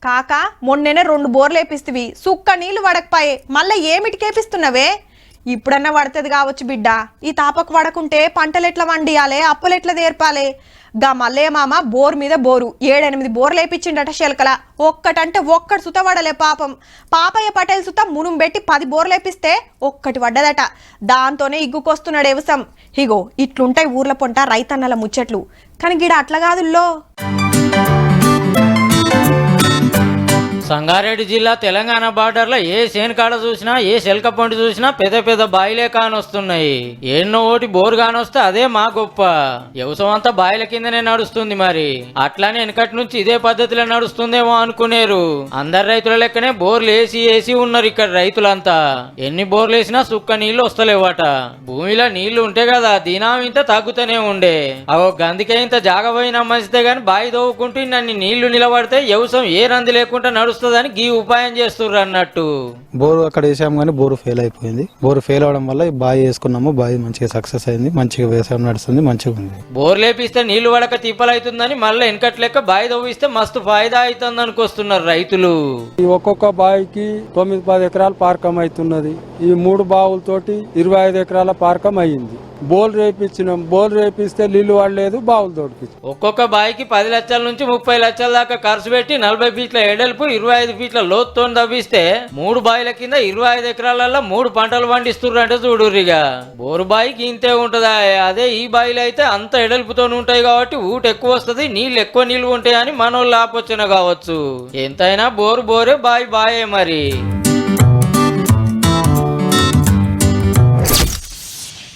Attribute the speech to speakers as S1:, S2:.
S1: కాక మొన్ననే 2 బోర్లు వేపిస్తవి సుక్క నీళ్లు వడకపాయే మళ్ళీ ఏమిటికేపిస్తున్నవే ఇప్పుడన్నా పడుతుంది కావచ్చు బిడ్డ ఈ తాపకు వడకుంటే పంటలు ఎట్లా వండియాలే అప్పులు ఎట్లా దేర్పాలే గా మల్లయ్య మామ బోర్ మీద బోరు 7-8 బోర్లు వేపించిండట శెలకల ఒక్కటంటే ఒక్కటి సుత వడలే పాపం పాపయ్య పటేల్ సుత మునుం పెట్టి 10 బోర్లు వేపిస్తే ఒక్కటి వడ్డదట దాంతోనే ఇగ్గుకొస్తున్నాడు ఎవసం ఇగో ఇట్లుంటాయి ఊర్ల పొంట రైతన్నల ముచ్చట్లు కానీ గిడ అట్లా కాదుల్లో
S2: సంగారెడ్డి జిల్లా తెలంగాణ బార్డర్లో ఏ సేనకాడ చూసినా ఏ శెల్క పండు చూసినా పెద్ద పెద్ద బాయిలే కానొస్తున్నాయి ఎన్నో ఓటి బోరు కానొస్తే అదే మా గొప్ప వ్యవసాయం అంతా బాయిల కిందనే నడుస్తుంది మరి అట్లానే వెనకటి నుంచి ఇదే పద్ధతిలో నడుస్తుందేమో అనుకునేరు అందరు రైతుల లెక్కనే బోర్లు వేసి ఉన్నారు ఇక్కడ రైతులంతా ఎన్ని బోర్లు వేసినా సుక్క నీళ్లు వస్తలేవట భూమిలో నీళ్లు ఉంటే కదా దినం ఇంత తగ్గుతూనే ఉండే అవో గందికే ఇంత జాగపోయినా మంచిదే గాని బాయి దవ్వుకుంటూ నన్ను నీళ్లు నిలబడితే వ్యవసాయం ఏ రంది లేకుండా నడుస్తుందని గీ ఉపాయం చేస్తుర్రు అన్నట్టు
S3: బోరు అక్కడ వేసాం కానీ బోరు ఫెయిల్ అయిపోయింది బోరు ఫెయిల్ అవడం వల్ల ఈ బావి వేసుకున్నాము బావి మంచిగా సక్సెస్ అయింది మంచిగా వ్యవసాయం నడుస్తుంది మంచిగా ఉంది
S2: బోర్ లేపిస్తే నీళ్లు వడక తిప్పలైతుందని మళ్ళీ వెనకట్ లెక్క బావి తవ్విస్తే మస్తు ఫాయిదా అవుతుంది అనుకొస్తున్నారు రైతులు
S4: ఈ ఒక్కొక్క బావికి 9-10 ఎకరాల పార్కం అవుతున్నది ఈ 3 బావులతోటి 25 ఎకరాల పార్కం అయ్యింది బోల్ రేపించినాం బోల్ రేపిస్తే నీళ్లు వాడలేదు బావులు తోడిపించి
S2: ఒక్కొక్క బావికి 10 లక్షల నుంచి 30 లక్షల దాకా ఖర్చు పెట్టి 40 ఫీట్ల ఎడల్పు 25 ఫీట్ల లోతుతో తవ్విస్తే 3 బావిల కింద 25 ఎకరాలలో 3 పంటలు పండిస్తుర్రంటే చూడుర్రిగా బోరు బావికి ఇంతే ఉంటదా అదే ఈ బావిలో అయితే అంత ఎడల్పుతో ఉంటాయి కాబట్టి ఊట ఎక్కువ వస్తుంది నీళ్ళు ఎక్కువ నీళ్లు ఉంటాయని మనోళ్ళు ఆపొచ్చిన కావచ్చు ఎంతైనా బోరే బావి బాయే మరి